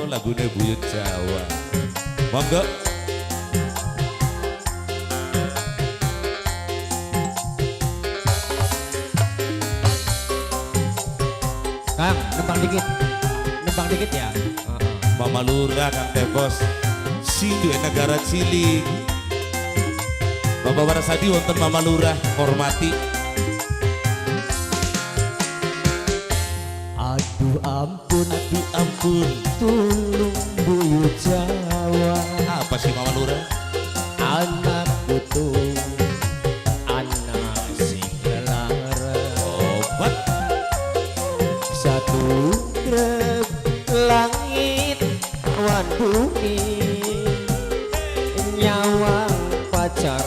lagune buyut Jawa. Monggo. Kang, nembang dikit ya. Mama Lurah, Kang Tepos, Sindu negara cilik. Bapak Warasadi wonten Mama Lurah, hormati. Aduh ampun, Tulung buyut Jawa. apa sih Mama Lurah? Anakku tuh, anak si kelara. Obat Satu grep langit awan bumi, nyawang pacar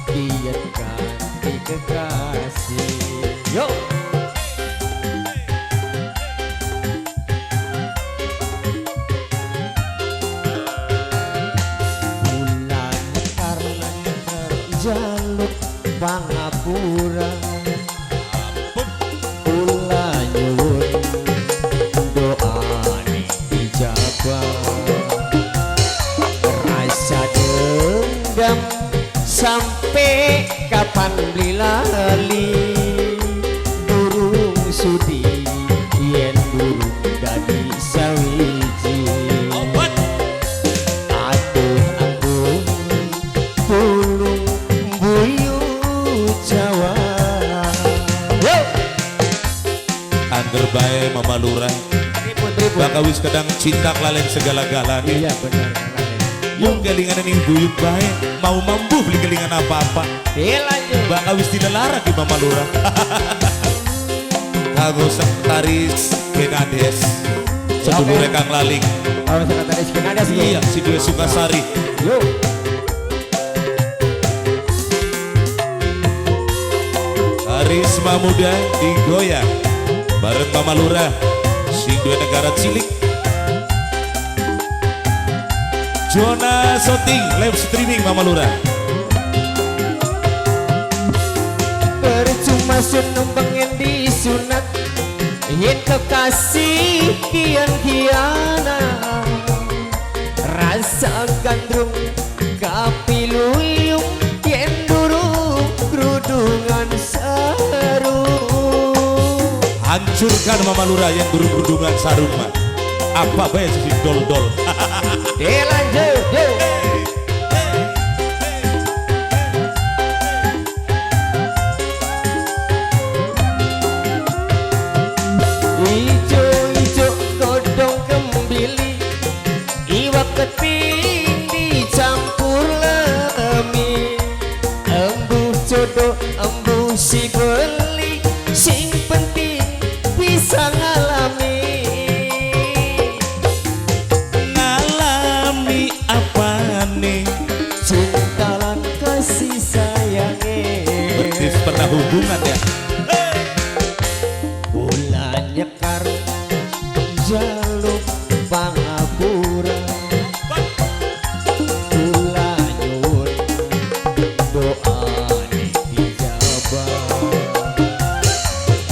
kian ganti kekasih. Yuk. Bulan karena terjaluk pangapura, kula nyuwun doane dijabah. Rasa dendam sampai kapan beli lali, durung sudi yen durung dadi sawiji. obat Aduh ampun, tulung buyut Jawa. Yo! angger bae Mama Lurah. Ribut. Baka wis kadang cinta kelalen segala-galanya. Iya benar. Yung kelinganan yang buyut bae mau mampu beli kelingan apa-apa. Iya lanjut. Baka wis dilalara di Mama Lurah. Kanggo sekretaris Genades. Sedulure Kang Laling. Kalau sekretaris Genades Iya, si Dwi Sukasari. Yuk. Karisma muda digoyang bareng Mama Lurah, si Dwi negara cilik. Jona Soting live streaming Mama Lurah. Percuma numpangin disunat, yen kekasih kian-kiana. Rasa gandrung kapiluyung, yen durung kerudungan seru. Hancurkan Mama Lurah yang berundungan sarung mah. Apa bae si dol-dol. Lanjut, yuk. Ijo-ijo godong kembili, iwak keting dicampur lemi. Embuh jodoh, embuh si beli, sing penting bisa ngalami. Ngalami apa nih? Cinta lan kasih sayangnya. Berarti pernah hubungan ya? Bulan nyekar jaluk pangapura, kula nyuwun doane dijabah.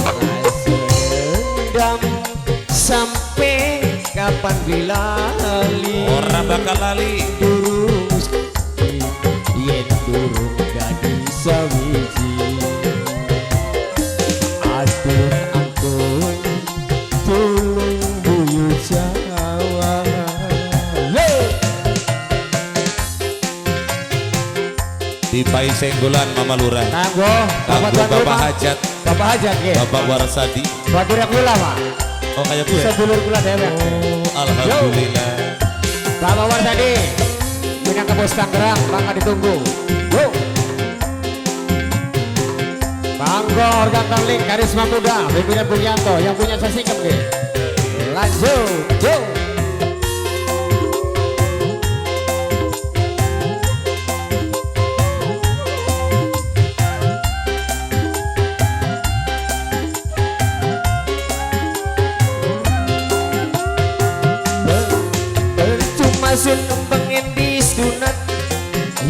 Rasa dendam sampai kapan bilali, Orang bakal lali. durung yen durung dadi sawiji. Aduh ampun, tulung buyut Jawa. Di Pai Senggolan Mama Lurah. Kanggo Kanggo Bapak Hajat, Bapak Hajat nggih. Bapak Warasadi. Batur kula, Pak. Oh kayak gue. Sedulur kula dewek. Oh, alhamdulillah. Bapak Warsadi, punya ke Bos Tangerang, bangga ditunggu. Yuk. Bangga organ Tarling, karisma muda, pimpinan Bung Yanto, yang punya sasikap nih. Lanjut, yuk. Percuma sun pengen disunat,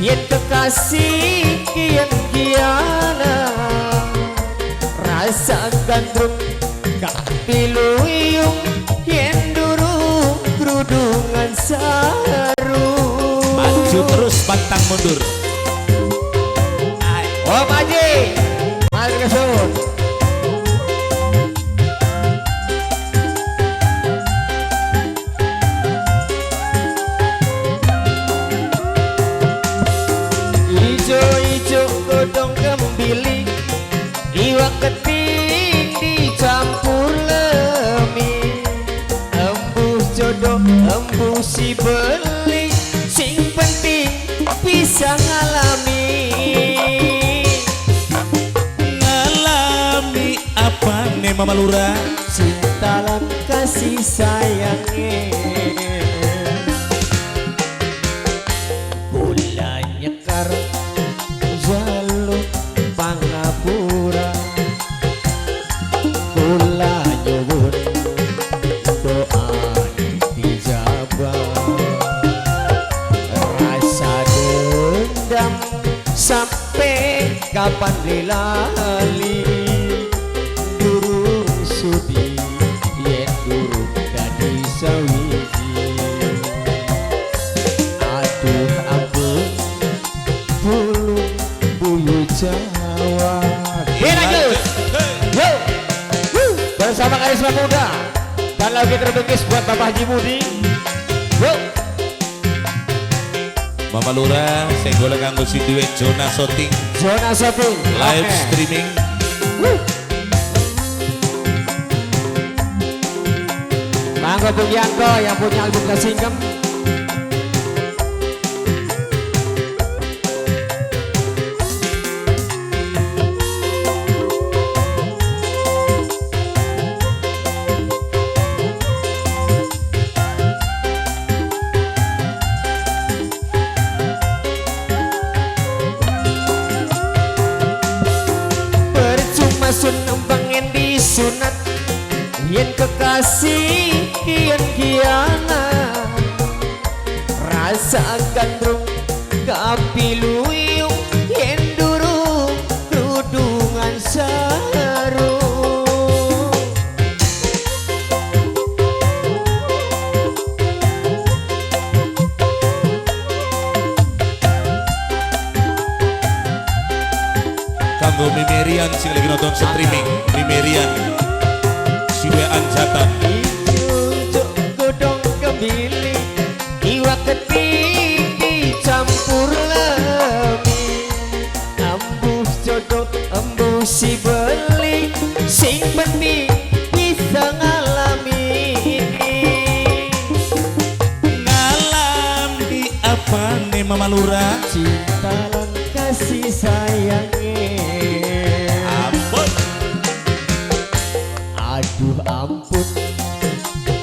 yen kekasih kian-kiana. Rasa gandrung kapiluyung, yen durung kerudung seru. Maju terus pantang mundur. Oh Paji, mari kesud. Ijo-ijo godong kembili, iwak keting dicampur lemi, embus jodoh embus si beli, sing penting bisa ngalami. Ngalami apa nih Mama Lurah? Cinta lan kasih sayangnya, bola nyekar jaluk pangapura, bola nyuwun doa dijabah, rasa dendam sampai kapan dilali, durung sudi yen durung dadi sawiji. Aduh ampun bulung bulu Jawa. Lanjut. Yo. Bersama Karisma Muda dan lagi tertukis buat Bapak Haji Budi. Yo. Mama Lurah senggol kanggo si duet Zona Shooting Zona Shopping live streaming. Mangga Bung Yanto yang punya album Kasingkem. Percuma sun pengen disunat, yen kekasih kian kianan, rasa gandrung kapiluyung, yen durung kerudungan sarung. Kanggo Mimerian sing lagi nonton streaming. Mimerian Siwe Anjatan. Ijuk godong kembili, iwak keting dicampur lemi, embus jodoh embus si beli, sing penting bisa ngalami. Ngalami apa nih Mama Lurah? Cinta lan kasih sayangnya, Ampun. aduh ampun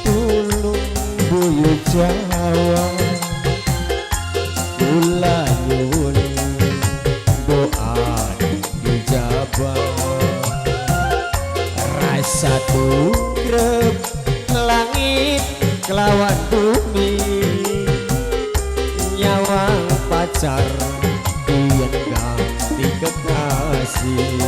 tulung bulu Jawa, kula nyuwun doa dijabah, rasa tugrep langit kelawan bumi, nyawang pacar yen ganti kekasih.